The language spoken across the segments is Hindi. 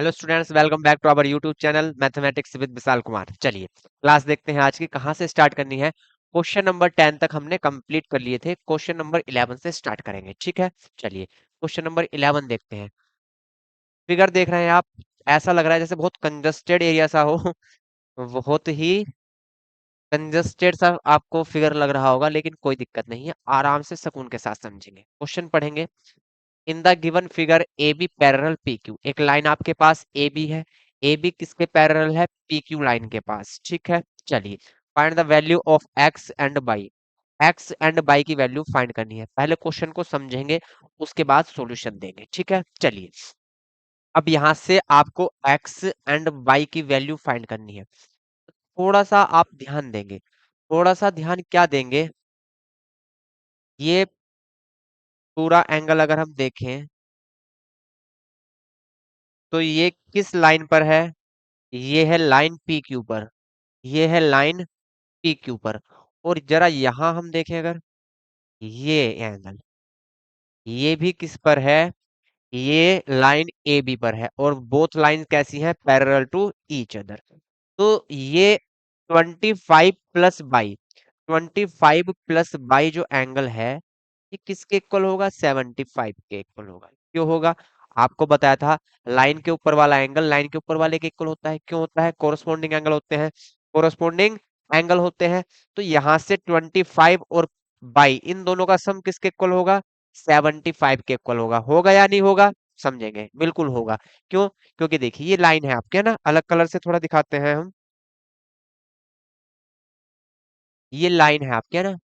Hello students, welcome back to our YouTube channel mathematics with Vishal Kumar. चलिए क्लास देखते हैं आज की कहाँ से स्टार्ट करनी है। क्वेश्चन नंबर 10 तक हमने कंप्लीट कर लिए थे, क्वेश्चन नंबर 11 से स्टार्ट करेंगे। ठीक है, चलिए क्वेश्चन नंबर 11 देखते हैं। फिगर देख रहे हैं आप, ऐसा लग रहा है जैसे बहुत कंजस्टेड एरिया सा हो बहुत ही कंजस्टेड सा आपको फिगर लग रहा होगा, लेकिन कोई दिक्कत नहीं है, आराम से सुकून के साथ समझेंगे। क्वेश्चन पढ़ेंगे। In the given figure A B parallel P Q, एक लाइन आपके पास ए बी है। ए बी किसके पैरेलल है? पी क्यू लाइन के पास। ठीक है, चलिए find the value of x and y. X and y की वैल्यू फाइंड करनी है। पहले क्वेश्चन को समझेंगे, उसके बाद सॉल्यूशन देंगे। ठीक है, चलिए अब यहां से आपको एक्स एंड बाई की वैल्यू फाइंड करनी है। थोड़ा सा आप ध्यान देंगे, थोड़ा सा ध्यान क्या देंगे, ये पूरा एंगल अगर हम देखें तो ये किस लाइन पर है? ये है लाइन पी क्यू पर, ये है लाइन पी क्यू पर। और जरा यहां हम देखें अगर, ये एंगल ये भी किस पर है? ये लाइन ए बी पर है, और बोथ लाइन कैसी हैं? Parallel to each other. तो ये 25 प्लस बाई, 25 प्लस बाई जो एंगल है, ये किसके इक्वल होगा? 75 के इक्वल होगा। क्यों होगा? आपको बताया था, लाइन के ऊपर वाला एंगल लाइन के ऊपर वाले के इक्वल होता है। क्यों होता है? कोरस्पोंडिंग एंगल होते हैं, कोरस्पोंडिंग एंगल होते हैं। तो यहां से 25 और बाई, इन दोनों का सम किसके इक्वल होगा? 75 के इक्वल होगा। होगा या नहीं होगा? समझेंगे, बिल्कुल होगा। क्यों? क्योंकि देखिए ये लाइन है आपके, है ना, अलग कलर से थोड़ा दिखाते हैं हम। ये लाइन है आपके, है ना,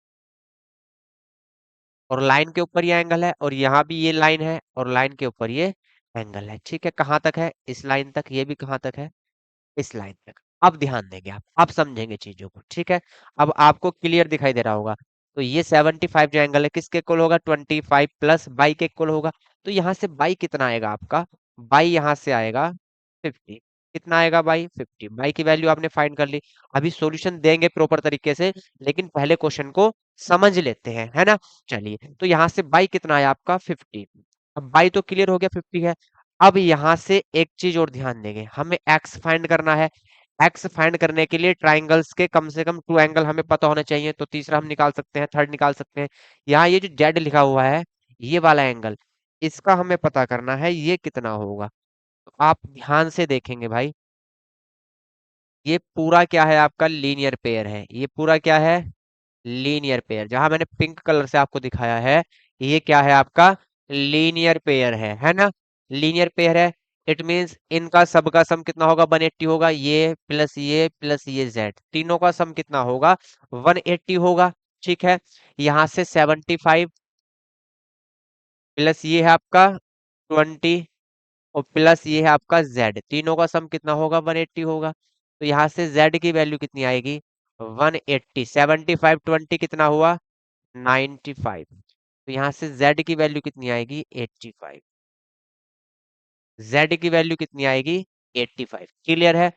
और लाइन के ऊपर ये एंगल है, और यहाँ भी ये लाइन है और लाइन के ऊपर ये एंगल है। ठीक है, कहाँ तक है? इस लाइन तक। ये भी कहाँ तक है? इस लाइन तक। अब ध्यान देंगे आप समझेंगे चीजों को। ठीक है, अब आपको क्लियर दिखाई दे रहा होगा। तो ये 75 जो एंगल है किसके इक्वल होगा? 25 प्लस बाई के इक्वल होगा। तो यहाँ से बाई कितना आएगा आपका? बाई यहाँ से आएगा 50। कितना आएगा? बाई 50। बाई की वैल्यू आपने फाइंड कर ली। अभी सॉल्यूशन देंगे प्रॉपर तरीके से, लेकिन पहले क्वेश्चन को समझ लेते हैं, है ना। चलिए, तो यहाँ से बाई कितना आया आपका? 50। अब बाई तो क्लियर हो गया, 50 है। अब यहाँ से एक चीज और ध्यान देंगे, हमें एक्स फाइंड करना है। एक्स फाइंड करने के लिए ट्राइंगल्स के कम से कम 2 एंगल हमें पता होने चाहिए। तो तीसरा हम निकाल सकते हैं, थर्ड निकाल सकते हैं। यहाँ ये जो जेड लिखा हुआ है, ये वाला एंगल, इसका हमें पता करना है ये कितना होगा। तो आप ध्यान से देखेंगे भाई, ये पूरा क्या है? आपका लीनियर पेयर है। ये पूरा क्या है? Linear pair. जहां मैंने पिंक कलर से आपको दिखाया है, ये क्या है? आपका लीनियर पेयर है ना। लीनियर पेयर है, इट मींस इनका सबका सम कितना होगा? 180 होगा। ये प्लस ये जेड, तीनों का सम कितना होगा? 180 होगा। ठीक है, यहां से 75 प्लस ये है आपका 20, और प्लस ये है आपका z, तीनों का सम कितना होगा? 180 होगा। तो यहाँ से z की वैल्यू कितनी आएगी? 180। 75 20 कितना हुआ? 95। तो यहाँ से z की वैल्यू कितनी आएगी? 85। z की वैल्यू कितनी आएगी? 85। क्लियर है?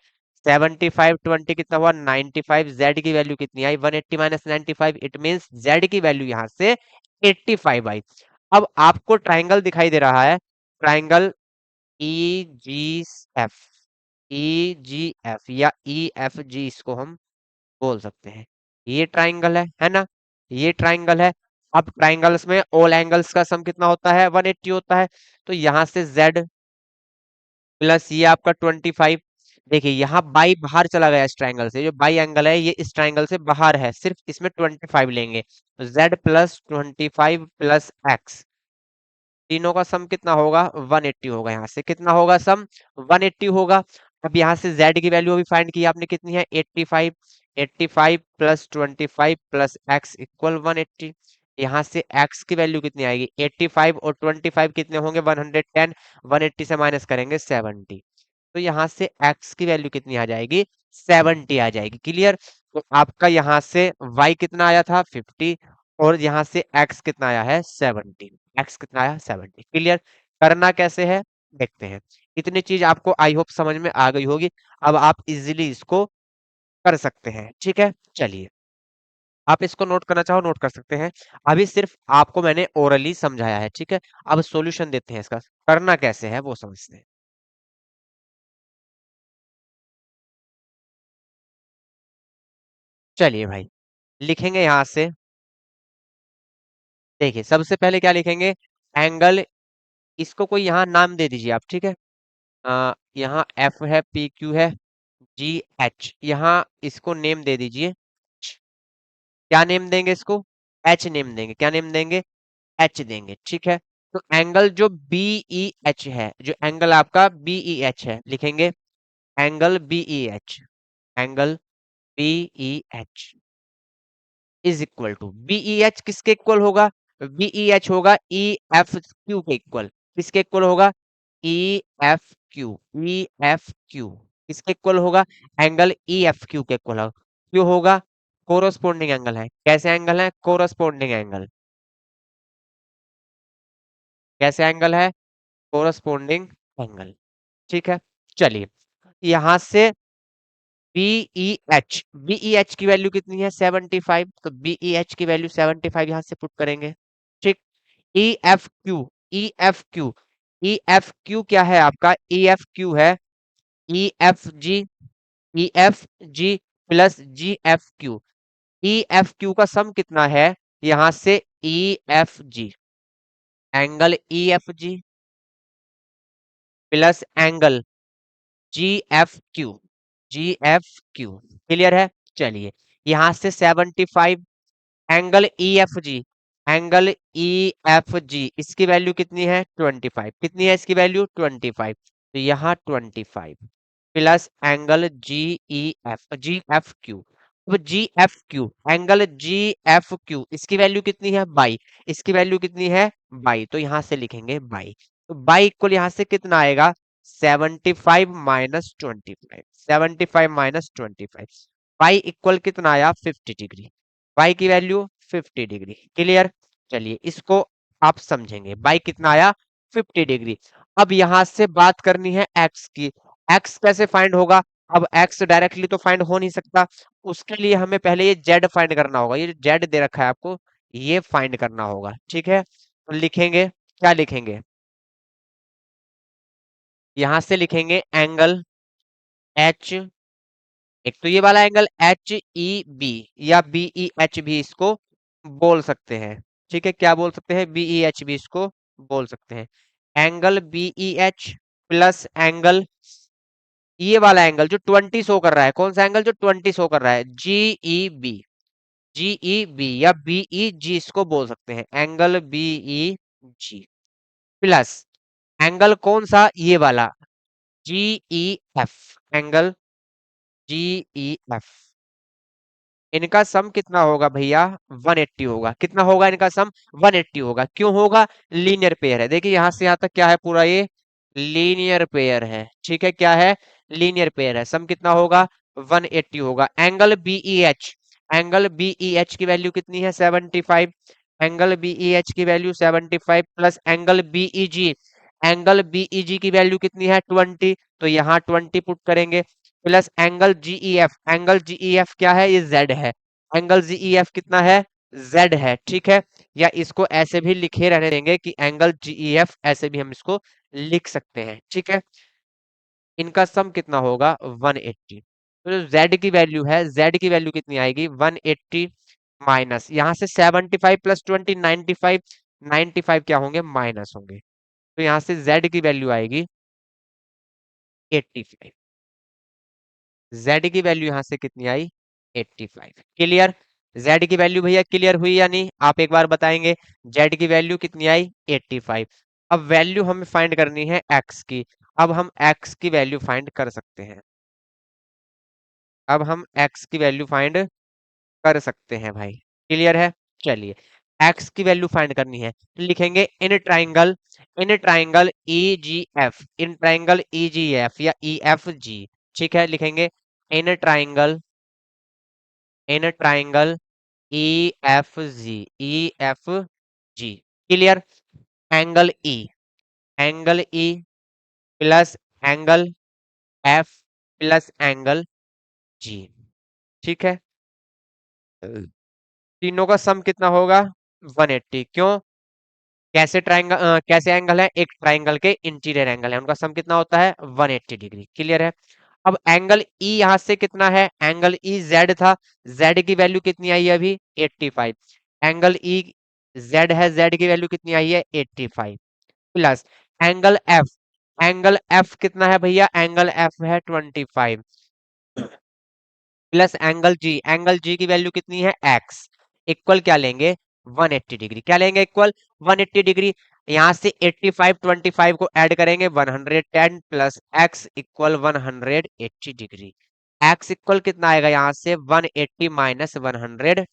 75 20 कितना हुआ? 95। z की वैल्यू कितनी आई? 180 माइनस 95, इट मींस z की वैल्यू यहाँ से 85 आई। अब आपको ट्राइंगल दिखाई दे रहा है, ट्राइंगल ई जी एफ, ई जी एफ या ई एफ जी इसको हम बोल सकते हैं। ये ट्राइंगल है ना, ये ट्राइंगल है। अब ट्राइंगल्स में ऑल एंगल्स का सम कितना होता है? 180 होता है। तो यहां से z प्लस ये आपका 25। देखिए यहाँ बाई बाहर चला गया, इस ट्राइंगल से जो बाई एंगल है ये इस ट्राइंगल से बाहर है, सिर्फ इसमें 25 लेंगे। तो z प्लस 25 प्लस एक्स, तीनों का सम कितना होगा? 180 होगा। यहाँ से कितना होगा सम? 180 होगा। अब यहाँ से z की वैल्यू अभी फाइंड की आपने, कितनी है? 85। 85 प्लस 25 प्लस x इक्वल 180। यहाँ से x की वैल्यू कितनी आएगी? 85 और 25 कितने होंगे? 110। 180 से माइनस करेंगे 70। तो यहाँ से x की वैल्यू कितनी आ जाएगी? 70 आ जाएगी। क्लियर? तो आपका यहाँ से y कितना आया था? 50, और यहाँ से x कितना आया है? 70। x कितना आया? 70। क्लियर? करना कैसे है देखते हैं। इतनी चीज आपको आई होप समझ में आ गई होगी। अब आप इजीली इसको कर सकते हैं। ठीक है, चलिए आप इसको नोट करना चाहो नोट कर सकते हैं। अभी सिर्फ आपको मैंने ओरली समझाया है। ठीक है, अब सॉल्यूशन देते हैं, इसका करना कैसे है वो समझते हैं। चलिए भाई, लिखेंगे यहां से। देखिए सबसे पहले क्या लिखेंगे, एंगल, इसको कोई यहाँ नाम दे दीजिए आप, ठीक है। यहाँ एफ है, पी क्यू है, जी एच, यहाँ इसको नेम दे दीजिए। क्या नेम देंगे इसको, एच नेम देंगे। क्या नेम देंगे, एच देंगे, ठीक है। तो एंगल जो बी ई एच है, जो एंगल आपका बी ई एच है, लिखेंगे angle B E H, angle B E H is equal to, BE H किसके इक्वल होगा, बीई एच होगा ई एफ क्यू के इक्वल। किसके इक्वल होगा, E F Q, E F Q किसके इक्वल होगा, एंगल ई एफ क्यू के इक्वल होगा। क्यों होगा, कोरोस्पोंडिंग एंगल है। कैसे एंगल है, कोरोस्पोंडिंग एंगल। कैसे एंगल है, कोरोस्पोंडिंग एंगल, ठीक है। चलिए यहां से बीई एच, बीई एच की वैल्यू कितनी है, 75, तो बीई एच की वैल्यू 75 यहां से पुट करेंगे, ठीक। E F Q, E F Q, E F Q क्या है आपका, ई एफ क्यू है E F G, E F G plus G F Q. E F Q का सम कितना है, यहां से E F G, angle E F G plus angle G F Q, G F Q, clear है। चलिए यहां से 75, angle E F G, angle E F G इसकी वैल्यू कितनी है, 25। कितनी है इसकी वैल्यू, 25। तो यहाँ 25 plus angle G F Q. अब G F Q, angle G F Q इसकी वैल्यू कितनी है, बाई। इसकी वैल्यू कितनी है, बाई, तो यहां से लिखेंगे बाई। तो बाई इक्वल यहां से कितना आएगा, 75 माइनस 25, 75 माइनस 25, बाई इक्वल कितना आया, 50 डिग्री। बाई की वैल्यू 50 डिग्री, क्लियर। चलिए इसको आप समझेंगे, बाई कितना आया, 50 डिग्री। अब यहां से बात करनी है एक्स की। एक्स कैसे फाइंड होगा, अब एक्स डायरेक्टली तो फाइंड हो नहीं सकता, उसके लिए हमें पहले ये जेड फाइंड करना होगा। ये जेड दे रखा है आपको, ये फाइंड करना होगा, ठीक है। तो लिखेंगे, क्या लिखेंगे, यहां से लिखेंगे एंगल एच, एक तो ये वाला एंगल एच ई बी या बी ई एच भी इसको बोल सकते हैं, ठीक है। क्या बोल सकते हैं, बी ई एच भी इसको बोल सकते हैं। Angle B E H plus angle, ये वाला एंगल जो 20 शो कर रहा है, कौन सा एंगल जो 20 शो कर रहा है, G E B, G E B या बी ई जी इसको बोल सकते हैं, angle B E G plus angle कौन सा, ये वाला G E F, angle G E F. इनका सम कितना होगा भैया, 180 होगा। कितना होगा इनका सम, 180 होगा। क्यों होगा, लीनियर पेयर है। देखिए यहां से यहां तक क्या है, पूरा ये लीनियर पेयर है, ठीक है। क्या है, लीनियर पेयर है। सम कितना होगा, 180 होगा। Angle B E H, angle B E H की वैल्यू कितनी है, 75। एंगल बीई एच की value 75 plus angle B E G, angle B E G की वैल्यू कितनी है, 20, तो यहाँ 20 पुट करेंगे plus angle GEF, angle GEF क्या है, ये जेड है। एंगल जीईएफ कितना है, जेड है, ठीक है। या इसको ऐसे भी लिखे रहने देंगे कि एंगल जीईएफ, ऐसे भी हम इसको लिख सकते हैं, ठीक है। इनका सम कितना होगा, 180। तो जो जेड की वैल्यू है, जेड की वैल्यू कितनी आएगी, 180 माइनस यहाँ से 75 प्लस 20, 95, 95 क्या होंगे, माइनस होंगे। तो यहाँ से जेड की वैल्यू आएगी 85। जेड की वैल्यू यहां से कितनी आई, 85, क्लियर। जेड की वैल्यू भैया क्लियर हुई या नहीं, आप एक बार बताएंगे। जेड की वैल्यू कितनी आई, 85। अब वैल्यू हमें फाइंड करनी है एक्स की। अब हम एक्स की वैल्यू फाइंड कर सकते हैं, अब हम एक्स की वैल्यू फाइंड कर सकते हैं भाई, क्लियर है। चलिए एक्स की वैल्यू फाइंड करनी है, तो लिखेंगे in triangle, in triangle E G F, in triangle E G F या ई एफ जी, ठीक है। लिखेंगे in triangle, in triangle E F G, E F G, clear. Angle E, angle E plus angle F plus angle G, ठीक है। तीनों का सम कितना होगा, 180। क्यों, कैसे ट्राइंगल, कैसे एंगल है, एक ट्राइंगल के इंटीरियर एंगल है, उनका सम कितना होता है, 180 डिग्री, क्लियर है। अब एंगल ई यहां से कितना है, एंगल ई जेड था, जेड की वैल्यू कितनी आई है अभी 85, एंगल ई जेड है, जेड की वैल्यू कितनी आई है 85, plus angle F, angle F कितना है भैया, एंगल एफ है 25, प्लस एंगल जी की वैल्यू कितनी है एक्स, इक्वल क्या लेंगे 180 डिग्री, क्या लेंगे इक्वल 180 डिग्री। यहां से 85 25 को ऐड करेंगे 110 plus x equal 180 degree, x equal कितना आएगा यहाँ से 180 माइनस 110,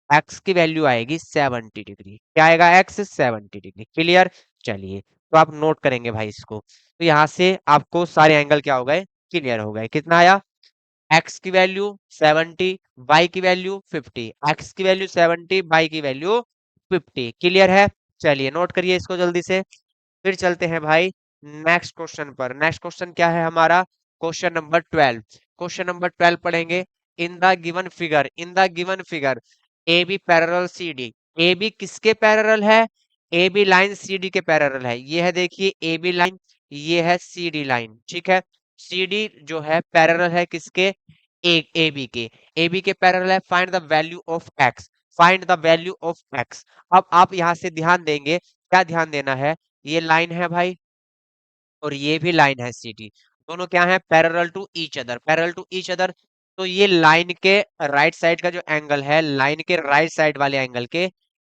एक्स की वैल्यू आएगी 70 डिग्री, क्या आएगा एक्स 70 डिग्री, क्लियर। चलिए तो आप नोट करेंगे भाई इसको, तो यहाँ से आपको सारे एंगल क्या हो गए, क्लियर हो गए। कितना आया, एक्स की वैल्यू 70, वाई की वैल्यू 50, एक्स की वैल्यू 70, वाई की वैल्यू 50, क्लियर है। चलिए नोट करिए इसको जल्दी से, फिर चलते हैं भाई नेक्स्ट क्वेश्चन पर। नेक्स्ट क्वेश्चन क्या है हमारा, क्वेश्चन नंबर 12, क्वेश्चन नंबर 12 पढ़ेंगे। In the given figure A B parallel C D, A B किसके पैरेलल है, A B line C D के पैरेलल है, ये है देखिए ए बी लाइन, ये है सी डी लाइन, ठीक है। सी डी जो है पैरेलल है किसके, ए बी के, ए बी के पैरेलल है, find the value of x, find the value of x. अब आप यहां से ध्यान देंगे, क्या ध्यान देना है, ये लाइन है भाई और ये भी लाइन है सी डी, दोनों क्या है parallel to each other, parallel to each other. तो ये लाइन के राइट साइड का जो एंगल है, लाइन के राइट साइड वाले एंगल के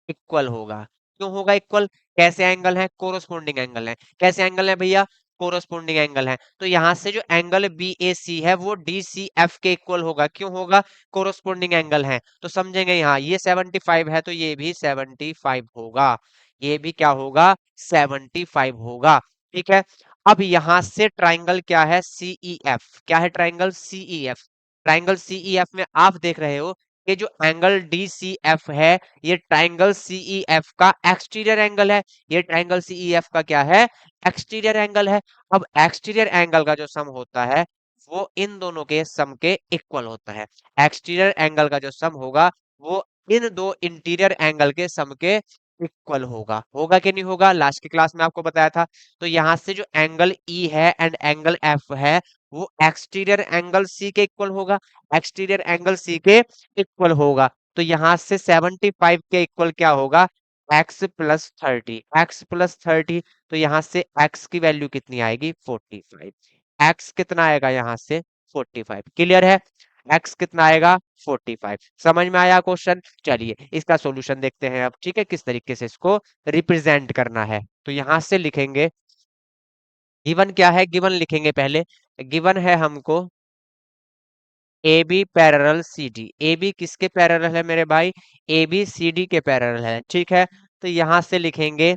इक्वल होगा। क्यों होगा इक्वल, कैसे एंगल है, कोरोस्पोंडिंग एंगल है, कैसे एंगल है भैया, कोरोस्पोंडिंग एंगल है। तो यहां से जो एंगल बी ए सी है वो डी सी एफ के इक्वल होगा, क्यों होगा, कोरोस्पोंडिंग एंगल है। तो समझेंगे यहाँ ये 75 है तो ये भी 75 होगा, ये भी क्या होगा 75 होगा, ठीक है। अब यहां से ट्राइंगल क्या है सीई एफ, क्या है triangle CE F, triangle CE F में आप देख रहे हो कि जो एंगल डी सी एफ है, ये ट्राइंगल सीई एफ का एक्सटीरियर एंगल है, ये ट्राइंगल सीई एफ का क्या है, एक्सटीरियर एंगल है। अब एक्सटीरियर एंगल का जो सम होता है वो इन दोनों के सम के इक्वल होता है, एक्सटीरियर एंगल का जो सम होगा वो इन दो इंटीरियर एंगल के सम के इक्वल होगा, होगा कि नहीं होगा, लास्ट की क्लास में आपको बताया था। तो यहां से जो एंगल ई है एंड एंगल एफ है वो एक्सटीरियर एंगल सी के इक्वल होगा, एक्सटीरियर एंगल सी के इक्वल होगा। तो यहां से 75 के इक्वल क्या होगा, x+30, x+30। तो यहां से x की वैल्यू कितनी आएगी 45, x कितना आएगा यहाँ से 45, क्लियर है, x कितना आएगा 45। समझ में आया क्वेश्चन, चलिए इसका सॉल्यूशन देखते हैं अब, ठीक है, किस तरीके से इसको रिप्रेजेंट करना है। तो यहां से लिखेंगे, गिवन क्या है, गिवन लिखेंगे पहले, गिवन है हमको A B parallel C D, A B किसके पैरेलल है मेरे भाई, ए बी सी डी के पैरेलल है, ठीक है। तो यहां से लिखेंगे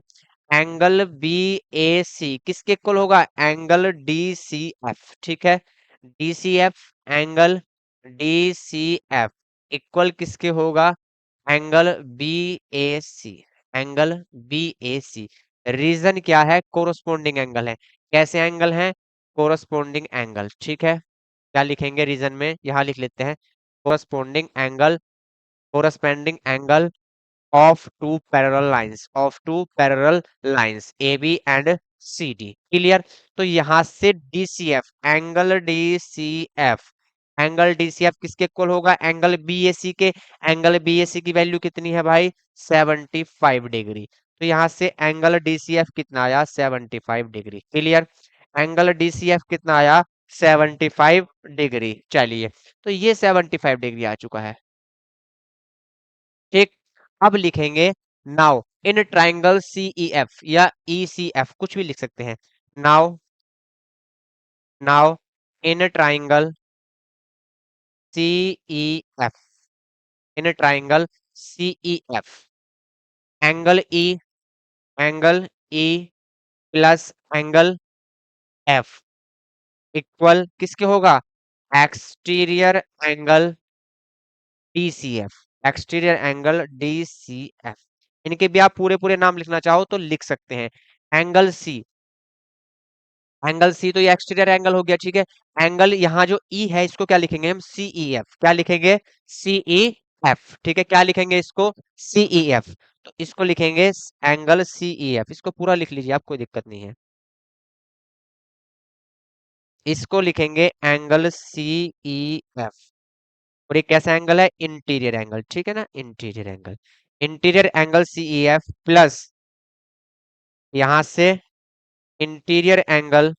एंगल बी ए सी किसके इक्वल होगा, एंगल डी सी एफ, ठीक है, D C F, angle D C F equal किसके होगा, angle B A C, angle B A C. Reason क्या है, कोरोस्पोंडिंग एंगल है, कैसे एंगल है, कोरोस्पोंडिंग एंगल, ठीक है। क्या लिखेंगे रीजन में, यहां लिख लेते हैं corresponding angle, corresponding angle of two parallel lines, of two parallel lines A B and C D, clear. तो यहां से DCF, angle DCF, angle DCF किसके इक्वल होगा, एंगल बीएसी के, एंगल बीएसी की वैल्यू कितनी है भाई 75 डिग्री। तो यहां से एंगल डीसीएफ कितना आया 75 डिग्री, क्लियर, एंगल डीसीएफ कितना आया 75 डिग्री। चलिए तो ये 75 डिग्री आ चुका है, ठीक। अब लिखेंगे now in triangle CE F या ई सी एफ कुछ भी लिख सकते हैं, now, now in triangle CE F, in triangle CE F angle E, angle E plus angle F equal किसके होगा, exterior angle DCF, exterior angle DCF. इनके भी आप पूरे पूरे नाम लिखना चाहो तो लिख सकते हैं, एंगल सी, एंगल सी तो ये एक्सटीरियर एंगल हो गया, ठीक है। एंगल यहाँ जो ई है इसको क्या लिखेंगे हम सीई एफ, क्या लिखेंगे सीई एफ, ठीक है, क्या लिखेंगे इसको सीई एफ। तो इसको लिखेंगे एंगल सीई एफ, इसको पूरा लिख लीजिए आप, कोई दिक्कत नहीं है। इसको लिखेंगे एंगल सी ई एफ। और ये कैसा एंगल है? इंटीरियर एंगल, ठीक है ना, interior angle. Interior angle C E F plus यहां से interior angle,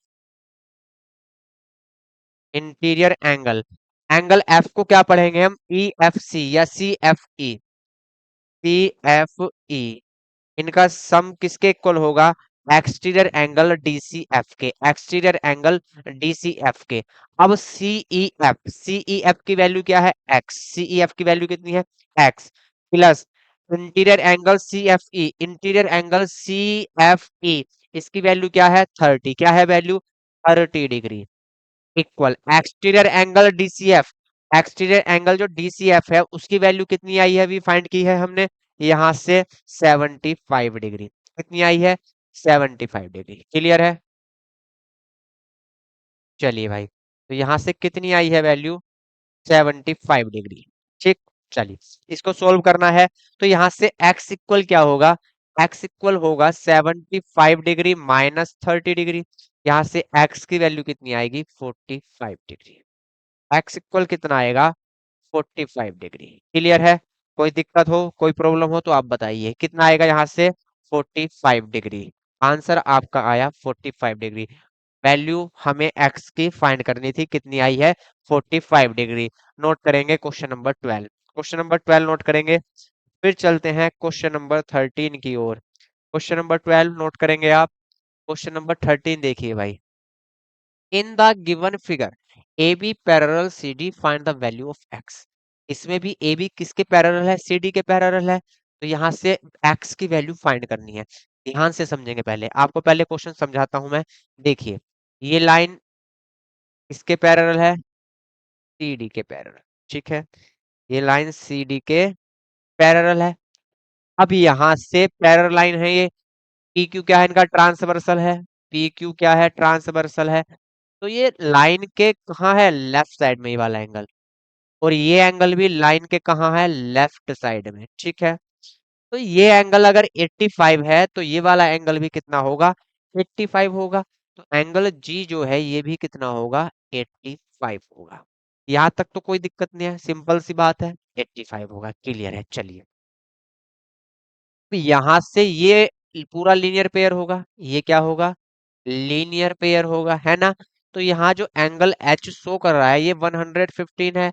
interior angle, angle F को क्या पढ़ेंगे हम? ई एफ सी या C F E, C F E. इनका सम किसके इक्वल होगा? एक्सटीरियर एंगल डीसीएफ के, एक्सटीरियर एंगल डीसीएफ के। अब सीईएफ, सीईएफ की वैल्यू क्या है? एक्स, सीईएफ की वैल्यू कितनी है? X plus interior angle CFE, interior angle CFE इसकी वैल्यू क्या है? 30। क्या है value? 30 degree equal exterior angle DCF, exterior angle जो डीसीएफ है उसकी वैल्यू कितनी आई है? अभी फाइंड की है हमने यहां से 75 डिग्री। कितनी आई है? 75 डिग्री। क्लियर है? चलिए भाई, तो यहां से कितनी आई है वैल्यू? 75 डिग्री। ठीक, चलिए इसको सोल्व करना है। तो यहां से x इक्वल क्या होगा? x इक्वल होगा 75 डिग्री माइनस 30 डिग्री। यहां से x की वैल्यू कितनी आएगी? 45 डिग्री। x इक्वल कितना आएगा? 45 डिग्री। क्लियर है? कोई दिक्कत हो, कोई प्रॉब्लम हो तो आप बताइए। कितना आएगा यहाँ से? 45 डिग्री। आंसर आपका आया 45 डिग्री। वैल्यू हमें x की फाइंड करनी थी, कितनी आई है? 45 डिग्री। नोट करेंगे question number 12, question number 12 note करेंगे। फिर चलते हैं क्वेश्चन नंबर 13 की ओर। क्वेश्चन नंबर 12 नोट करेंगे आप। क्वेश्चन नंबर 13 देखिए भाई। In the given figure A B parallel C D find the value of x. इसमें भी ए बी किसके पैरेलल है? सी डी के पैरेलल है। तो यहाँ से एक्स की वैल्यू फाइंड करनी है। ध्यान से समझेंगे, पहले आपको पहले क्वेश्चन समझाता हूं मैं। देखिए, ये लाइन किसके पैरेलल है? सी डी के पैरेलल, ठीक है। ये लाइन सी डी के पैरेलल है। अब यहाँ से पैरेलल लाइन है ये। पी क्यू क्या है? इनका ट्रांसवर्सल है। पी क्यू क्या है? ट्रांसवर्सल है। तो ये लाइन के कहाँ है? लेफ्ट साइड में ये वाला एंगल। और ये एंगल भी लाइन के कहाँ है? लेफ्ट साइड में, ठीक है। तो ये एंगल अगर 85 है तो ये वाला एंगल भी कितना होगा? 85 होगा। तो एंगल जी जो है ये भी कितना होगा? 85 होगा। यहां तक तो कोई दिक्कत नहीं है, सिंपल सी बात है, 85 होगा। क्लियर है? चलिए, तो यहां से ये पूरा लीनियर पेयर होगा। ये क्या होगा? लीनियर पेयर होगा, है ना। तो यहाँ जो एंगल एच शो कर रहा है ये 115 है।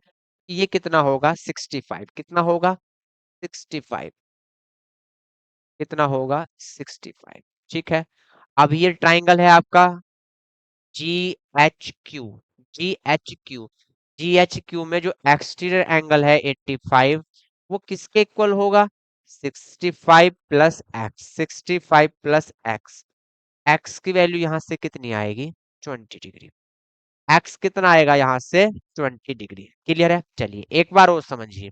ये कितना होगा? 65। कितना होगा? 65। कितना होगा? 65। ठीक है। अब ये ट्राइंगल है आपका जी एच क्यू, जी एच क्यू, जी एच क्यू में जो एक्सटीरियर एंगल है 85, वो किसके इक्वल होगा? 65 plus x, 65 plus x. X की वैल्यू यहां से कितनी आएगी? 20 डिग्री। एक्स कितना आएगा यहाँ से? 20 डिग्री। क्लियर है? चलिए एक बार और समझिए।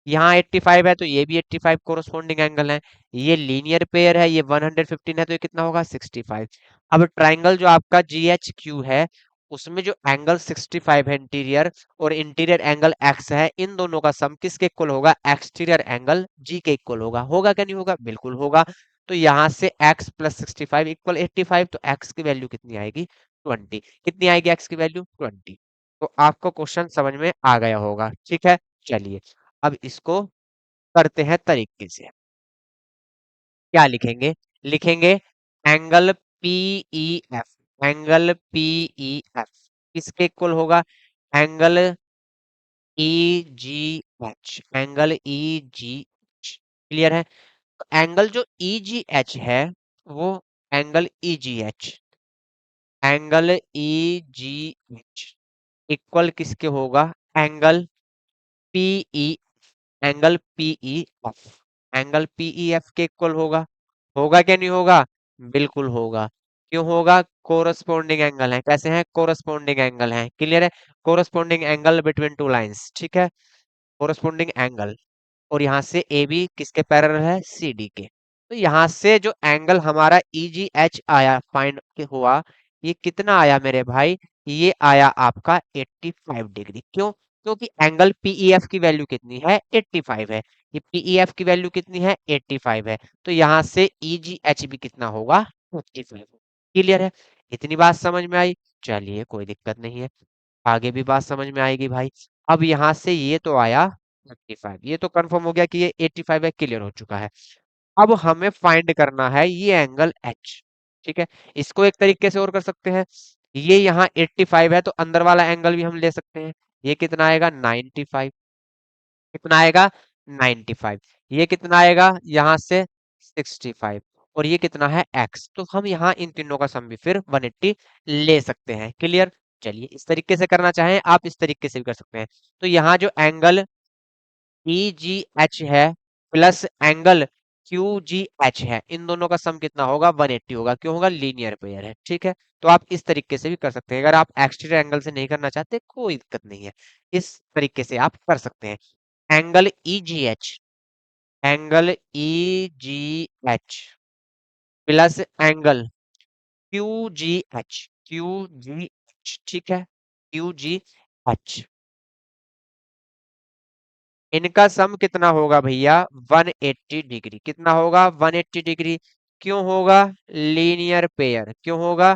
यहाँ 85 है तो ये भी 85 कोरस्पॉन्डिंग एंगल है। ये लीनियर पेयर है, ये 115 है तो ये कितना होगा? 65। अब ट्राइंगल जो आपका जी एच क्यू है उसमें जो एंगल 65 है इंटीरियर, और इंटीरियर एंगल एक्स है, इन दोनों का सम किसके इक्वल होगा? एक्सटीरियर एंगल जी के इक्वल होगा। होगा क्या नहीं होगा? बिल्कुल होगा। तो यहाँ से x प्लस 65 इक्वल 85। तो x की वैल्यू कितनी आएगी? 20। कितनी आएगी x की वैल्यू? 20। तो आपको क्वेश्चन समझ में आ गया होगा, ठीक है। चलिए, अब इसको करते हैं तरीके से। क्या लिखेंगे? लिखेंगे angle P E F, angle P E F किसके इक्वल होगा? Angle E G H, angle E G H. Clear है? तो एंगल जो ई जी एच है वो angle E G H, angle E G H equal किसके होगा? Angle PE, angle PE F, angle PE F के इक्वल होगा। होगा क्या नहीं होगा? बिल्कुल होगा। क्यों होगा? कोरस्पॉन्डिंग एंगल है। कैसे हैं? कोरस्पॉन्डिंग एंगल है। क्लियर है? Corresponding angle between two lines, ठीक है। Corresponding angle. और यहाँ से ए बी किसके पैरेलल है? सी डी के। तो यहाँ से जो एंगल हमारा ई जी एच आया फाइंड हुआ, ये कितना आया मेरे भाई? ये आया आपका 85 डिग्री। क्यों? क्योंकि एंगल पीईएफ की वैल्यू कितनी है? 85 है। ये पीईएफ की वैल्यू कितनी है? 85 है। तो यहाँ से ई जी एच भी कितना होगा? 85। क्लियर है? इतनी बात समझ में आई? चलिए कोई दिक्कत नहीं है, आगे भी बात समझ में आएगी भाई। अब यहाँ से ये तो आया 55, ये तो कंफर्म हो गया कि ये 85 है, क्लियर हो चुका है। अब हमें फाइंड करना है ये एंगल एच। ठीक है, इसको एक तरीके से और कर सकते हैं, ये यहाँ 85 है तो अंदर वाला एंगल भी हम ले सकते हैं। ये कितना आएगा 95, कितना आएगा 95, ये कितना आएगा यहाँ से 65, और ये कितना है x, तो हम यहाँ इन तीनों का सम भी फिर 180 ले सकते हैं। क्लियर। चलिए इस तरीके से करना चाहें आप, इस तरीके से भी कर सकते हैं। तो यहाँ जो एंगल EGH है प्लस एंगल QGH है, इन दोनों का सम कितना होगा 180 होगा, क्यों होगा, लीनियर पेयर है। ठीक है, तो आप इस तरीके से भी कर सकते हैं, अगर आप एक्सटीरियर एंगल से नहीं करना चाहते कोई दिक्कत नहीं है, इस तरीके से आप कर सकते हैं। Angle EGH, angle EGH plus angle QGH, ठीक है, QGH, इनका सम कितना होगा भैया 180 डिग्री, कितना होगा 180 डिग्री, क्यों होगा, लीनियर पेयर, क्यों होगा,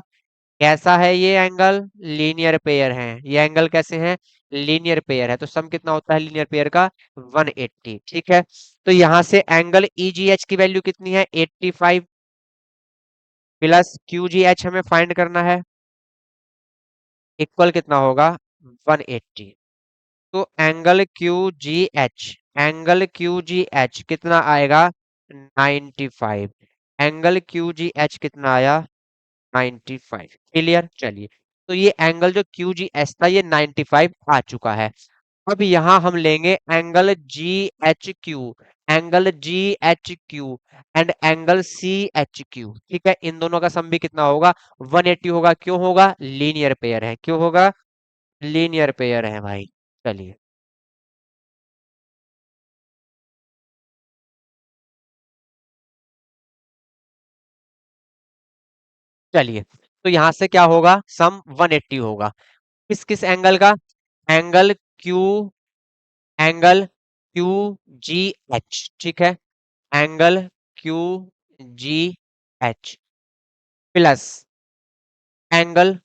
कैसा है ये एंगल, लीनियर पेयर है, ये एंगल कैसे हैं, लीनियर पेयर है, तो सम कितना होता है लीनियर पेयर का 180। ठीक है, तो यहां से एंगल EGH की वैल्यू कितनी है 85 प्लस QGH हमें फाइंड करना है, इक्वल कितना होगा 180। तो एंगल QGH, एंगल QGH कितना आएगा 95, एंगल QGH कितना आया 95। क्लियर। चलिए, तो ये एंगल जो QGH था ये 95 आ चुका है। अब यहाँ हम लेंगे angle GHQ, angle GHQ and angle CHQ। ठीक है, इन दोनों का सम भी कितना होगा 180 होगा, क्यों होगा, लीनियर पेयर है, क्यों होगा, लीनियर पेयर है भाई। चलिए, चलिए, तो यहां से क्या होगा, सम 180 होगा, किस किस एंगल का, एंगल क्यू, एंगल QGH, ठीक है, angle QGH plus angle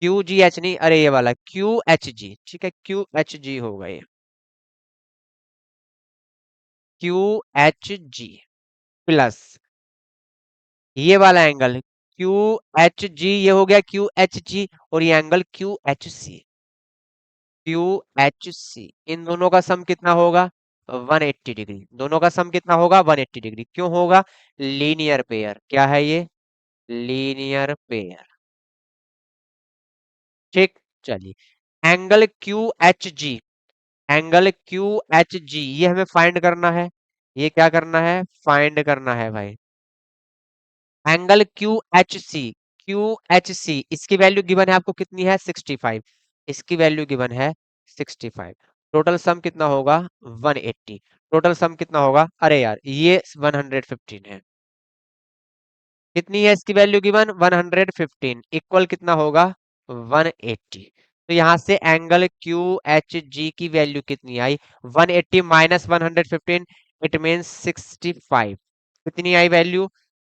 QGH नहीं, अरे ये वाला QHG, ठीक है, QHG होगा ये, QHG प्लस ये वाला एंगल QHG, ये हो गया QHG, और ये एंगल QHC, QHC, इन दोनों का सम कितना होगा 180 डिग्री, दोनों का सम कितना होगा 180 डिग्री, क्यों होगा, लीनियर पेयर, क्या है ये, लीनियर पेयर। ठीक। चलिए, एंगल QHG, एंगल QHG ये हमें फाइंड करना है, ये क्या करना है, फाइंड करना है भाई। एंगल QHC, QHC इसकी वैल्यू गिवन है आपको कितनी है 65, इसकी वैल्यू गिवन है 65, टोटल सम कितना होगा 180, टोटल सम कितना होगा, अरे यार ये 115 है, कितनी है इसकी वैल्यू गिवन 115, इक्वल कितना होगा 180। तो यहां से एंगल QHG की वैल्यू कितनी आई 180 माइनस 115, इट मीन 65, कितनी आई वैल्यू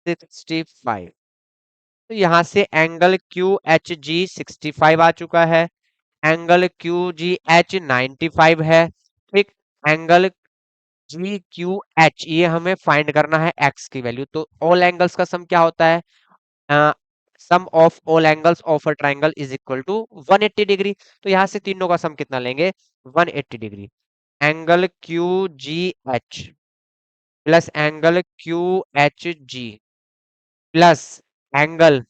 65। तो यहाँ से एंगल QHG 65 आ चुका है, एंगल QGH 95 है। ठीक, एंगल GQH ये हमें फाइंड करना है x की वैल्यू, तो ऑल एंगल्स का सम क्या होता है, sum of all angles of a triangle is equal to 180 degree. तो यहाँ से तीनों का सम कितना लेंगे 180 degree, angle QGH plus angle QHG plus angle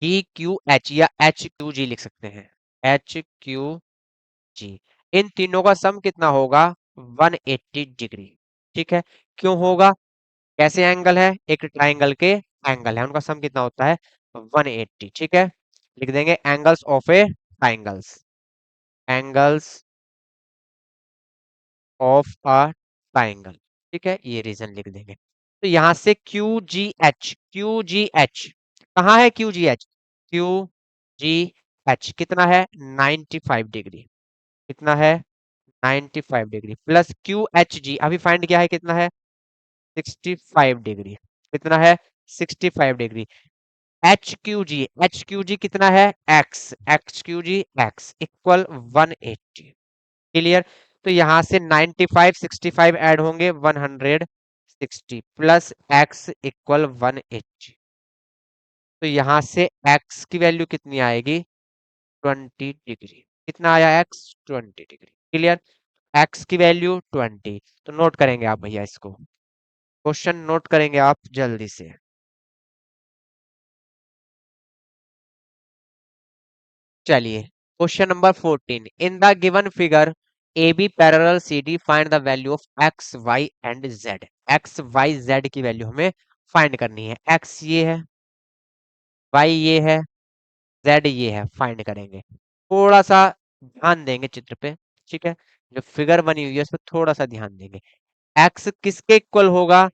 DQH या HQG लिख सकते हैं, HQG, इन तीनों का सम कितना होगा 180 डिग्री। ठीक है, क्यों होगा, कैसे एंगल है, एक ट्राइंगल के एंगल है, उनका सम कितना होता है 180। ठीक है, लिख देंगे angles of A triangles, angles of a triangle. ठीक है, ये रीजन लिख देंगे। तो यहां से QGH, QGH कहाँ है, QGH, QGH कितना है 95 डिग्री, कितना है 95 डिग्री प्लस QHG अभी फाइंड किया है कितना है 65 डिग्री, कितना है 65 डिग्री, एच क्यू जी कितना है, एक्स, एक्स क्यू जी एक्स इक्वल 180। क्लियर। तो यहां से 95 65 ऐड होंगे 160 प्लस एक्स इक्वल 180। तो यहां से एक्स की वैल्यू कितनी आएगी, 20 डिग्री। कितना आया एक्स, 20 डिग्री। क्लियर। एक्स की वैल्यू 20। तो नोट करेंगे आप भैया इसको, क्वेश्चन नोट करेंगे आप जल्दी से। चलिए question number 14, in the given figure A B parallel C D find the value of x y and z. X y z की वैल्यू हमें फाइंड करनी है। एक्स ये है, वाई ये है, जेड ये है, फाइंड करेंगे। थोड़ा सा ध्यान देंगे चित्र पे, ठीक है। जो फिगर बनी हुई है उस पर थोड़ा सा ध्यान देंगे। एक्स किसके इक्वल होगा,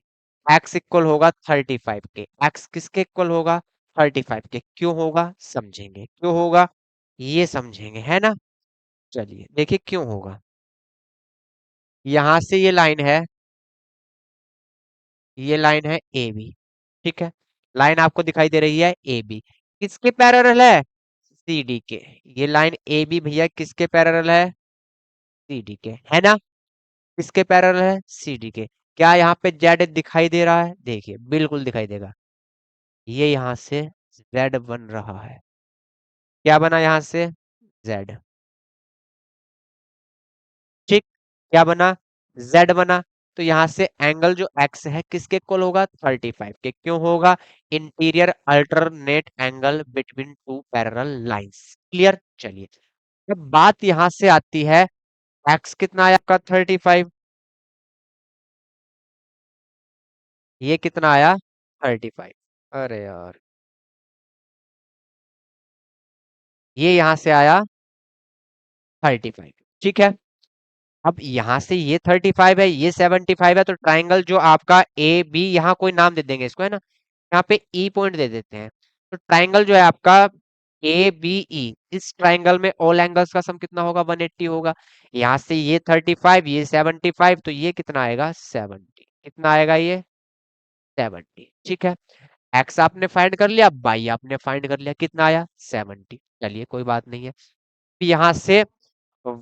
एक्स इक्वल होगा 35 के। एक्स किसके इक्वल होगा, 35 के। क्यों होगा समझेंगे, क्यों होगा ये समझेंगे, है ना। चलिए देखिए क्यों होगा। यहां से ये लाइन है ए बी, ठीक है। लाइन आपको दिखाई दे रही है ए बी, किसके पैरेलल है, सी डी के। ये लाइन ए बी भैया किसके पैरेलल है, सी डी के, है ना। किसके पैरेलल है, सी डी के। क्या यहाँ पे जेड दिखाई दे रहा है, देखिए बिल्कुल दिखाई देगा। ये यहाँ से जेड बन रहा है। क्या बना यहाँ से, जेड। ठीक। क्या बना, जेड बना। तो यहाँ से एंगल जो एक्स है किसके इक्वल होगा, 35 के। क्यों होगा, interior alternate angle between two parallel lines. Clear. चलिए अब बात यहां से आती है, एक्स कितना आया आपका 35, ये कितना आया 35। अरे यार, ये यहां से आया 35। ठीक है। अब यहाँ से ये 35 है, ये 75 है, तो ट्राइंगल जो आपका ए बी, यहाँ कोई नाम दे देंगे इसको, है ना। यहाँ पे ई पॉइंट दे देते हैं। तो ट्राइंगल जो है आपका ए बी ई, इस ट्राइंगल में ऑल एंगल्स का सम कितना होगा, 180 होगा। यहाँ से ये 35, ये 75, तो ये कितना आएगा 70। कितना आएगा ये 70। ठीक है। एक्स आपने फाइंड कर लिया, बाई आपने फाइंड कर लिया, कितना आया 70। चलिए कोई बात नहीं है। यहाँ से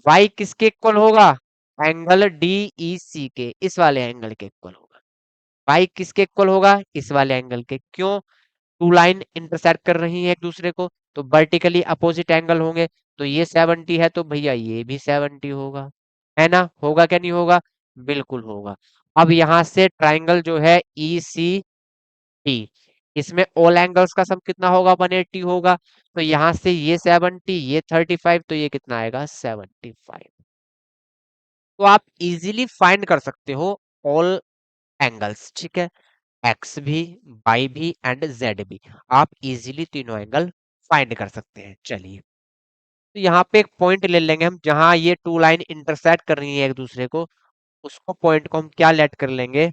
y किसके इक्वल होगा, एंगल डी ई सी के, इस वाले एंगल के इक्वल होगा। y किसके इक्वल होगा, इस वाले एंगल के। क्यों, टू लाइन इंटरसेक्ट कर रही है एक दूसरे को, तो वर्टिकली अपोजिट एंगल होंगे। तो ये 70 है, तो भैया ये भी 70 होगा, है ना। होगा क्या नहीं होगा, बिल्कुल होगा। अब यहाँ से ट्राइंगल जो है ई सी डी, इसमें ऑल एंगल्स का सम कितना होगा, 180 होगा। तो यहाँ से ये 70, ये 35, तो ये कितना आएगा 75। तो आप इजीली फाइंड कर सकते हो ऑल एंगल्स, ठीक है। एक्स भी, वाई भी एंड जेड भी, आप इजीली तीनों एंगल फाइंड कर सकते हैं। चलिए तो यहाँ पे एक पॉइंट ले लेंगे हम, जहां ये टू लाइन इंटरसेक्ट कर रही है एक दूसरे को, उसको पॉइंट को हम क्या लेट कर लेंगे,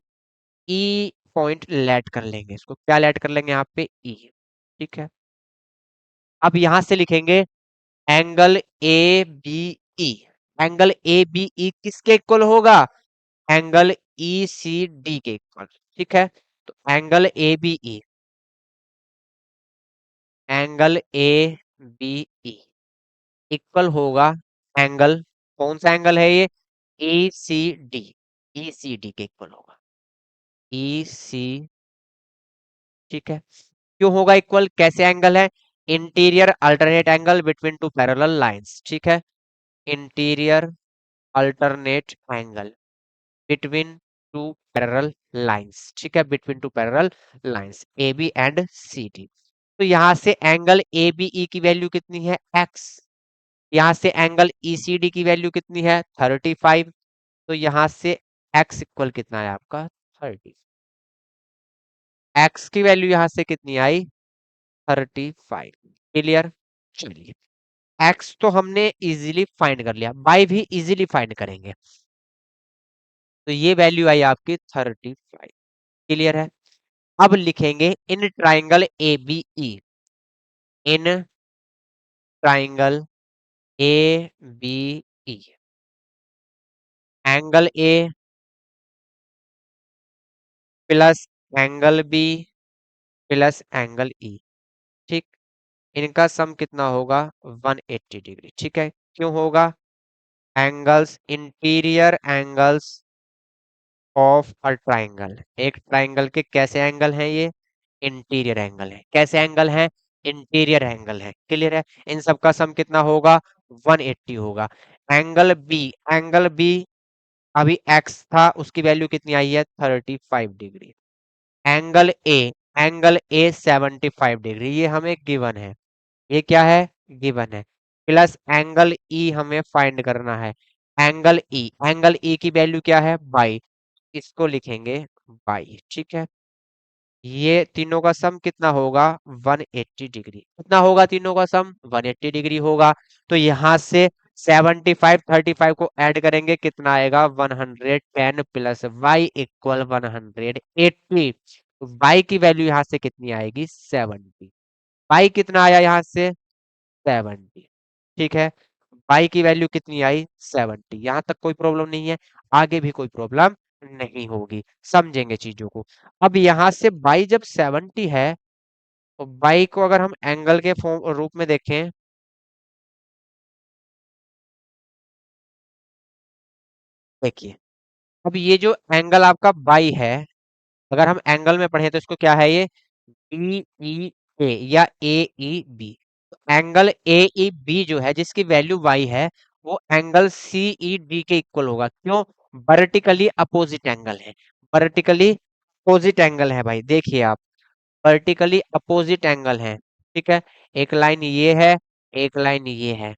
ई पॉइंट लेट कर लेंगे। इसको क्या लेट कर लेंगे यहाँ पे, ई। ठीक है। अब यहां से लिखेंगे angle A B E. Angle A B E किसके इक्वल होगा, एंगल ई सी डी के इक्वल। ठीक है। तो angle A B E, angle A B E equal होगा एंगल, कौन सा एंगल है ये, A C D. E C D के इक्वल होगा, ई सी। ठीक है। क्यों होगा इक्वल, कैसे एंगल है, interior alternate angle between two parallel lines. ठीक है। Interior alternate angle between two parallel lines. ठीक है, between two parallel lines A B and C D. तो यहां से एंगल ए बी ई की वैल्यू कितनी है, एक्स। यहां से एंगल ई सी डी की वैल्यू कितनी है 35। तो यहां से एक्स इक्वल कितना है आपका 30। एक्स की वैल्यू यहां से कितनी आई 35। क्लियर। चलिए एक्स तो हमने इजीली फाइंड कर लिया, वाई भी इजीली फाइंड करेंगे। तो ये वैल्यू आई आपकी 35। क्लियर है। अब लिखेंगे in triangle A B E, in triangle A B E, angle A plus angle B plus angle E. ठीक। इनका सम कितना होगा 180 डिग्री। ठीक है, क्यों होगा? Angles, interior angles of a triangle, एक ट्राइंगल के कैसे एंगल हैं ये? इंटीरियर एंगल है। कैसे एंगल है? इंटीरियर एंगल है। क्लियर है? इन सब का सम कितना होगा? 180 होगा। एंगल बी, एंगल बी अभी एक्स था, उसकी वैल्यू कितनी आई है? 35 degree. Angle A, angle A 75 degree, ये हमें गिवन है। ये क्या है? गिवन है। प्लस एंगल ई हमें फाइंड करना है। एंगल ई, एंगल ई की वैल्यू क्या है? बाई, इसको लिखेंगे बाई। ठीक है, ये तीनों का सम कितना होगा? 180 डिग्री। कितना होगा तीनों का सम? 180 डिग्री होगा। तो यहां से 75 35 को ऐड करेंगे, कितना आएगा? 110 प्लस वाई इक्वल 180। वाई की वैल्यू यहां से कितनी आएगी? 70। वाई कितना आया यहाँ से? 70। ठीक है, बाई की वैल्यू कितनी आई? 70। यहां तक कोई प्रॉब्लम नहीं है, आगे भी कोई प्रॉब्लम नहीं होगी, समझेंगे चीजों को। अब यहां से बाई जब 70 है, तो बाई को अगर हम एंगल के फॉर्म रूप में देखें, देखिए अब ये जो एंगल आपका बाई है, अगर हम एंगल में पढ़े तो इसको क्या है ये? बी ई ए या A E B. Angle A E B जो है, जिसकी वैल्यू वाई है, वो एंगल सी ई डी के इक्वल होगा। क्यों? वर्टिकली अपोजिट एंगल है। वर्टिकली अपोजिट एंगल है भाई, देखिए आप, वर्टिकली अपोजिट एंगल है। ठीक है, एक लाइन ये है, एक लाइन ये है,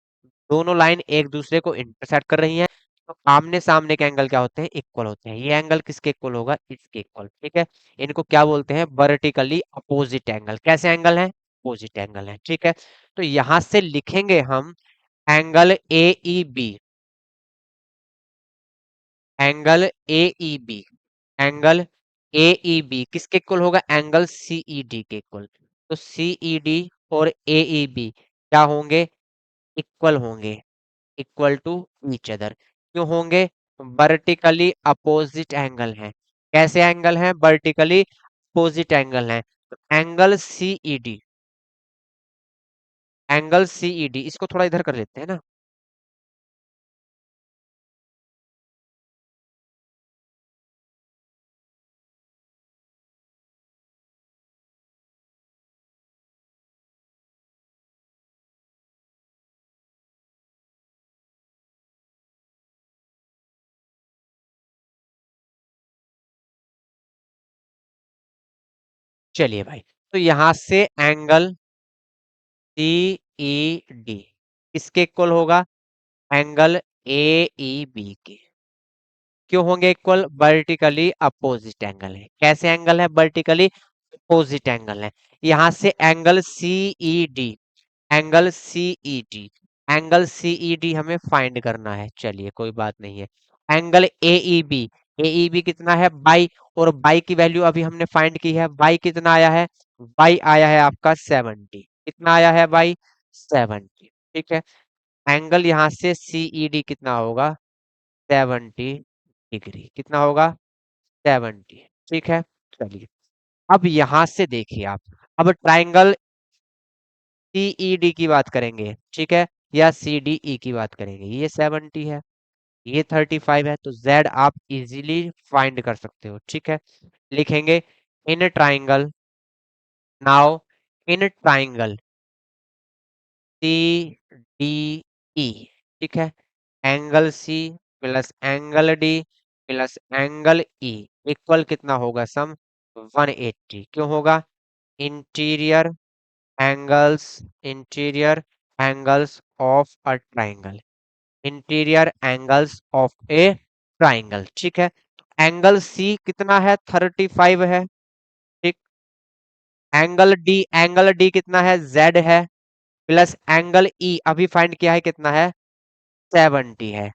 दोनों लाइन एक दूसरे को इंटरसेक्ट कर रही हैं। तो आमने सामने के एंगल क्या होते हैं? इक्वल होते हैं। ये एंगल किसके इक्वल होगा? इसके इक्वल। ठीक है, इनको क्या बोलते हैं? Vertically opposite angle. कैसे एंगल है? अपोजिट एंगल है। ठीक है, तो यहां से लिखेंगे हम angle A E B, angle A E B, angle A E B किसके इक्वल होगा? एंगल सी ई डी के इक्वल। तो सी ई डी और ए ई बी क्या होंगे? इक्वल होंगे, इक्वल टू ईच अदर। क्यों होंगे? वर्टिकली अपोजिट एंगल है। कैसे एंगल है? वर्टिकली अपोजिट एंगल है। तो angle C E D, angle C E D, इसको थोड़ा इधर कर लेते हैं ना। चलिए भाई, तो यहां से एंगल सी ई डी किसके इक्वल होगा? एंगल ए ई बी के। क्यों होंगे इक्वल? वर्टिकली अपोजिट एंगल है। कैसे एंगल है? वर्टिकली अपोजिट एंगल है। यहां से angle C E D, angle C E D, angle C E D हमें फाइंड करना है। चलिए कोई बात नहीं है। Angle A E B, A E B कितना है? बाई, और बाई की वैल्यू अभी हमने फाइंड की है। बाई कितना आया है? बाई आया है आपका 70। कितना आया है बाई? 70। ठीक है, एंगल यहाँ से सी ई डी कितना होगा? 70 डिग्री। कितना होगा? 70। ठीक है, चलिए अब यहां से देखिए आप, अब ट्राइंगल सीईडी की बात करेंगे, ठीक है, या सी डी ई की बात करेंगे। ये 70 है, ये 35 है, तो जेड आप इजीली फाइंड कर सकते हो। ठीक है, लिखेंगे in triangle, now in triangle C D E. ठीक है, angle C plus angle D plus angle E equal कितना होगा? सम 180। क्यों होगा? Interior angles, interior angles of a triangle, interior angles of a triangle. ठीक है, एंगल सी कितना है? 35 है। ठीक, एंगल डी कितना है? जेड है, प्लस एंगल ई अभी फाइंड किया है, कितना है? 70 है।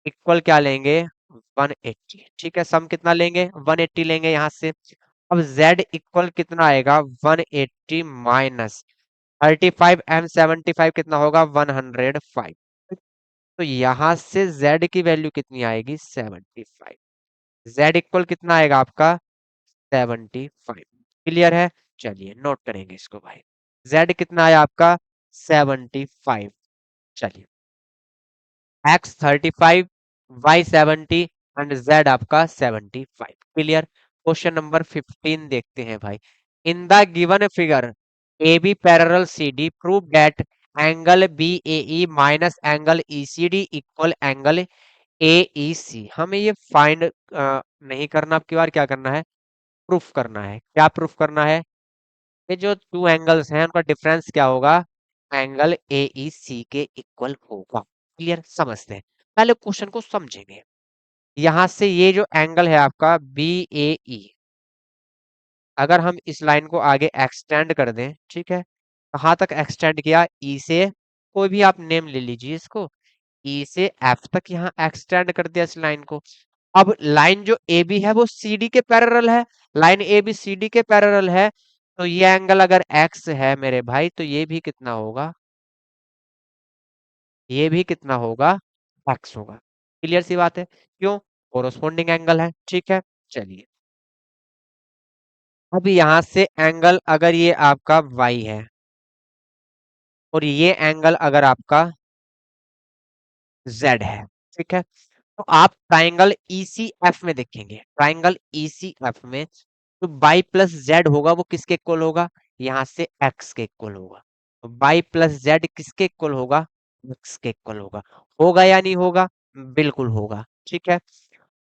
इक्वल क्या लेंगे? 180। ठीक है, सम कितना लेंगे? 180 लेंगे यहाँ से। अब z इक्वल कितना आएगा? 180 माइनस 35 एंड 75 कितना होगा? 105। तो यहां से z की वैल्यू कितनी आएगी? 75। z इक्वल कितना आएगा आपका? 75। क्लियर है? चलिए नोट करेंगे इसको भाई। जेड कितना आया आपका 75। चलिए, एक्स 35, वाई 70 एंड जेड आपका 75। क्लियर। क्वेश्चन नंबर 15 देखते हैं भाई। In the given figure A B parallel C D prove that angle B A E minus angle E C D equal angle A E C. हमें ये फाइंड नहीं करना, अब की बार क्या करना है, प्रूफ करना है। क्या प्रूफ करना है? ये जो टू एंगल्स हैं उनका डिफरेंस क्या होगा, एंगल ए ई सी के इक्वल होगा। क्लियर, समझते हैं। पहले क्वेश्चन को समझेंगे। यहां से ये जो एंगल है आपका बी ए ई, अगर हम इस लाइन को आगे एक्सटेंड कर दें, ठीक है, कहां तक एक्सटेंड किया, ई से, कोई भी आप नेम ले लीजिए इसको, ई से एफ तक यहाँ एक्सटेंड कर दिया इस लाइन को। अब लाइन जो ए बी है वो सी डी के पैरेलल है, line A B C D के पैरेलल है, तो ये एंगल अगर एक्स है मेरे भाई, तो ये भी कितना होगा, ये भी कितना होगा, एक्स होगा। क्लियर सी बात है, क्यों, कोरोस्पोंडिंग एंगल है। ठीक है, चलिए, अब यहां से एंगल अगर ये आपका वाई है और ये एंगल अगर आपका जेड है, ठीक है, तो आप ट्राइंगल ईसीएफ में देखेंगे, ट्राइंगल ईसीएफ में तो बाई प्लस जेड होगा, वो किसके इक्वल होगा, यहां से एक्स के इक्वल होगा। तो बाई प्लस जेड किसके इक्वल होगा, एक्स के इक्वल होगा। होगा या नहीं होगा, बिल्कुल होगा। ठीक है,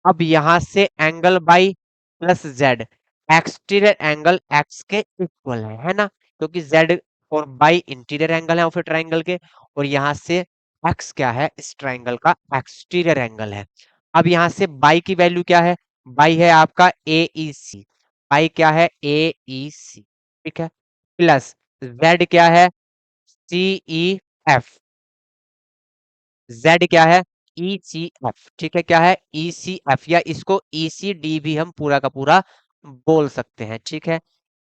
अब यहां से angle by plus Z, exterior angle x के इक्वल है ना, क्योंकि जेड और बाई इंटीरियर एंगल है फिर ट्राइंगल के, और यहां से एक्स क्या है, इस ट्राइंगल का एक्सटीरियर एंगल है। अब यहां से बाई की वैल्यू क्या है, बाई है आपका ए ई सी, बाई क्या है ए ई सी, ठीक है, प्लस जेड क्या है सी ई एफ, जेड क्या है ई सी एफ, ठीक है, क्या है ई सी एफ, या इसको ई सी डी भी हम पूरा का पूरा बोल सकते हैं। ठीक है,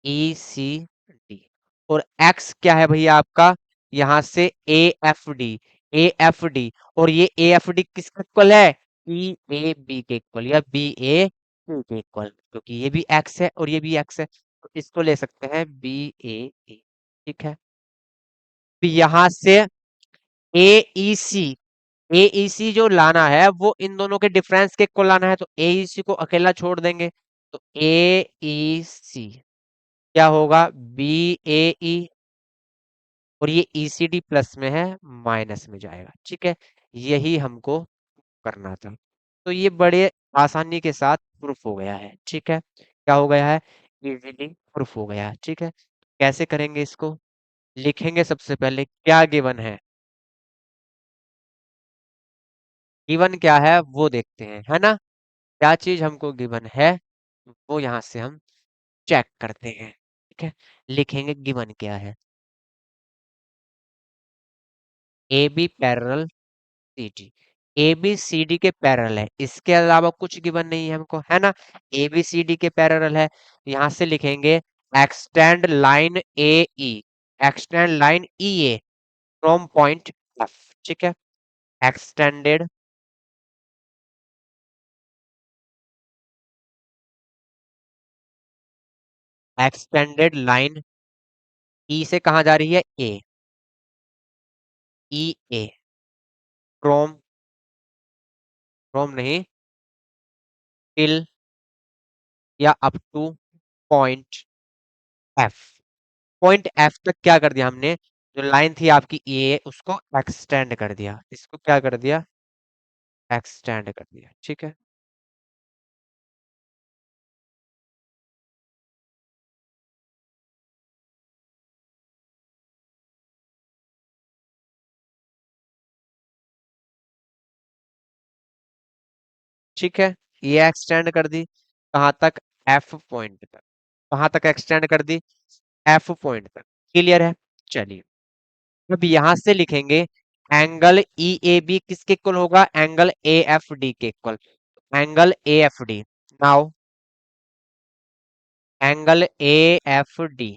ई सी डी, और एक्स क्या है भैया आपका, यहां से A F D, A F D, और ये ए एफ डी किसके इक्वल है, ई ए बी के इक्वल, या बी ए सी के इक्वल, क्योंकि ये भी एक्स है और ये भी एक्स है, तो इसको ले सकते हैं बी ए ए। ठीक है, तो यहां से ए ई सी, एईसी जो लाना है वो इन दोनों के डिफरेंस के को लाना है, तो एईसी को अकेला छोड़ देंगे, तो एईसी क्या होगा, बी ए ई, और ये ईसीडी प्लस में है, माइनस में जाएगा। ठीक है, यही हमको करना था, तो ये बड़े आसानी के साथ प्रूफ हो गया है। ठीक है, क्या हो गया है, इजीली प्रूफ हो गया है। ठीक है, कैसे करेंगे इसको, लिखेंगे सबसे पहले क्या गिवन गिवन क्या है वो देखते हैं, है ना, क्या चीज हमको गिवन है वो यहां से हम चेक करते हैं। ठीक है, लिखेंगे गिवन क्या है, A B parallel C D, A B C D के पैरेलल है, इसके अलावा कुछ गिवन नहीं है हमको, है ना, ए बी सी डी के पैरेलल है, यहां से लिखेंगे extend line A E, extend line E A from point F. ठीक है, एक्सटेंडेड, एक्सटेंडेड लाइन ई से कहा जा रही है, ए, ई ए, फ्रॉम, फ्रॉम नहीं, टिल या up two point F, point F तक क्या कर दिया हमने, जो लाइन थी आपकी ए उसको एक्सटेंड कर दिया, इसको क्या कर दिया, एक्सटेंड कर दिया। ठीक है, ठीक है, ये एक्सटेंड कर दी कहां तक, एफ पॉइंट तक, कहां तक एक्सटेंड कर दी, एफ पॉइंट तक। क्लियर है, चलिए, अब यहां से लिखेंगे एंगल ई ए बी किसके इक्वल होगा, एंगल ए एफ डी के equal, angle A F D, now angle A F D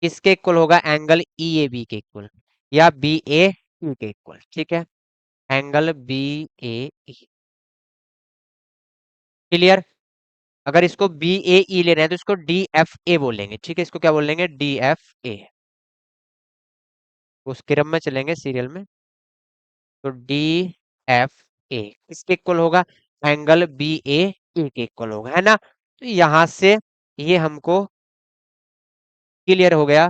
किसके इक्वल होगा, एंगल ई ए बी के इक्वल, या बी ए सी के इक्वल। ठीक है, angle B A E. Clear, अगर इसको बी ए ई ले रहे हैं तो इसको डी एफ ए बोलेंगे। ठीक है, इसको क्या बोलेंगे, डी एफ ए। उस क्रम में चलेंगे सीरियल में। तो डी एफ ए किसके इक्वल होगा, एंगल बी ए के इक्वल होगा, है ना। तो यहां से ये हमको क्लियर हो गया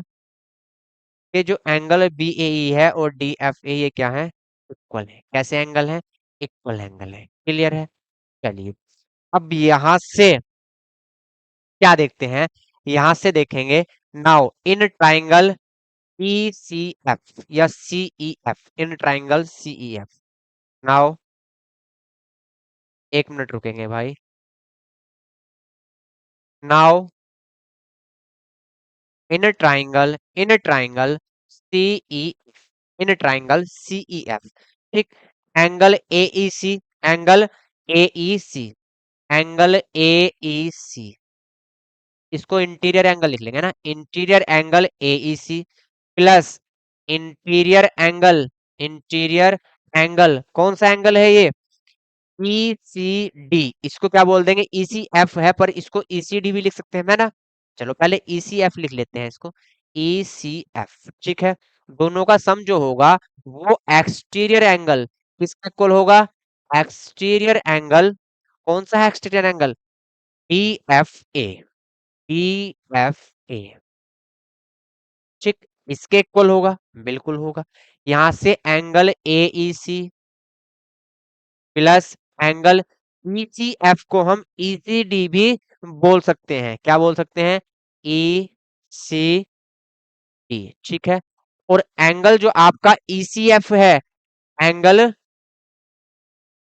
कि जो एंगल बी ए है और डी एफ ए ये क्या है, इक्वल है। कैसे एंगल है, इक्वल एंगल है। क्लियर है। चलिए अब यहां से क्या देखते हैं, यहां से देखेंगे now in triangle E C F या C E F, in triangle C E F. Now 1 minute रुकेंगे भाई। Now in triangle C E in triangle C E F, ठीक। Angle A E C, angle A E C, angle A E C, इसको इंटीरियर एंगल लिख लेंगे ना, interior angle A E C plus interior angle, interior angle कौन सा एंगल है ये, ई सी डी, इसको क्या बोल देंगे, ई सी एफ है पर इसको ई सी डी भी लिख सकते हैं, है ना। चलो पहले ई सी एफ लिख लेते हैं इसको, ई सी एफ, ठीक है। दोनों का सम जो होगा वो एक्सटीरियर एंगल किसका इक्वल होगा, एक्सटीरियर एंगल, कौन सा है exterior angle, D F A, D F A, ठीक, इसके इक्वल होगा, बिल्कुल होगा। यहां से angle A E C plus angle ECF को हम ECD भी बोल सकते हैं, क्या बोल सकते हैं, ECD, ठीक है। और एंगल जो आपका ECF है, एंगल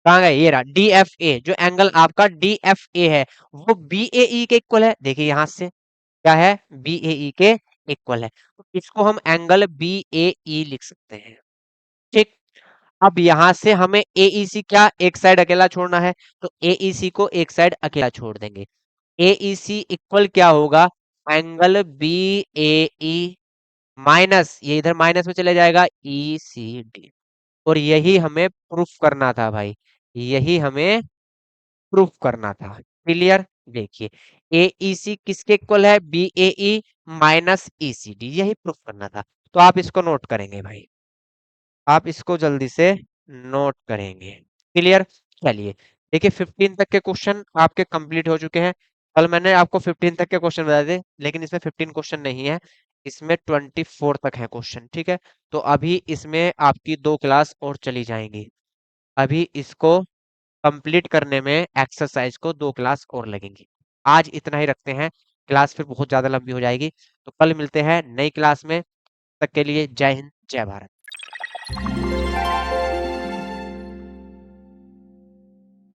कहाँ गया, ये रहा DFA, जो एंगल आपका DFA है वो BAE के इक्वल है। देखिए यहां से क्या है, BAE के इक्वल है, तो इसको हम एंगल BAE लिख सकते हैं, ठीक। अब यहां से हमें AEC क्या एक साइड अकेला छोड़ना है, तो AEC को एक साइड अकेला छोड़ देंगे। AEC इक्वल क्या होगा, एंगल BAE माइनस, ये इधर माइनस में चले जाएगा, ECD। और यही हमें प्रूफ करना था भाई, यही हमें प्रूफ करना था। क्लियर। देखिए AEC किसके इक्वल है, BAE माइनस ECD, यही प्रूफ करना था। तो आप इसको नोट करेंगे भाई, आप इसको जल्दी से नोट करेंगे। क्लियर। चलिए देखिए 15 तक के क्वेश्चन आपके कंप्लीट हो चुके हैं। कल मैंने आपको 15 तक के क्वेश्चन बताए थे, लेकिन इसमें 15 क्वेश्चन नहीं है, इसमें 24 तक है क्वेश्चन, ठीक है। तो अभी इसमें आपकी 2 क्लास और चली जाएंगी, अभी इसको कंप्लीट करने में एक्सरसाइज को 2 क्लास और लगेंगी। आज इतना ही रखते हैं, क्लास फिर बहुत ज्यादा लंबी हो जाएगी। तो कल मिलते हैं नई क्लास में, तक के लिए जय हिंद जय भारत।